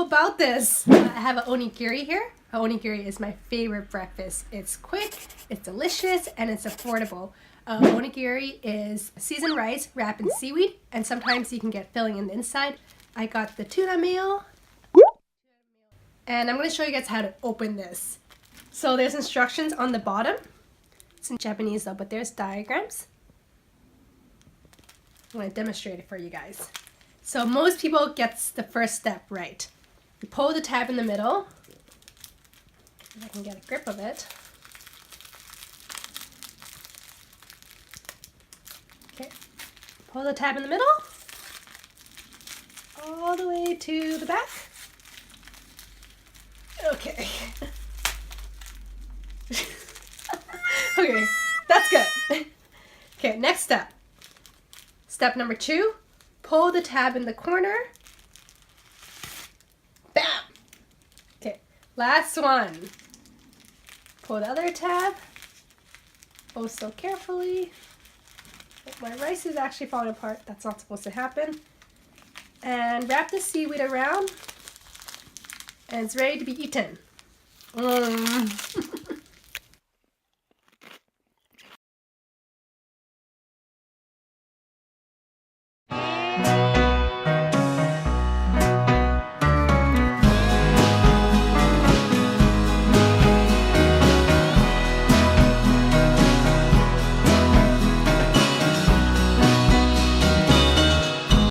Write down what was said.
about this. I have an onigiri here. A onigiri is my favorite breakfast. It's quick, it's delicious, and it's affordable. Onigiri is seasoned rice wrapped in seaweed, and sometimes you can get filling in the inside. I got the tuna meal, and I'm going to show you guys how to open this. So there's instructions on the bottom. It's in Japanese though, but there's diagrams. I'm going to demonstrate it for you guys. So most people gets the first step right. You pull the tab in the middle. If I can get a grip of it. Okay, pull the tab in the middle, all the way to the back. Okay. Okay, that's good. Okay, next step. Step number 2, pull the tab in the corner. Bam! Okay, last one. Pull the other tab. Oh, so carefully. My rice is actually falling apart. That's not supposed to happen. And wrap the seaweed around. And it's ready to be eaten.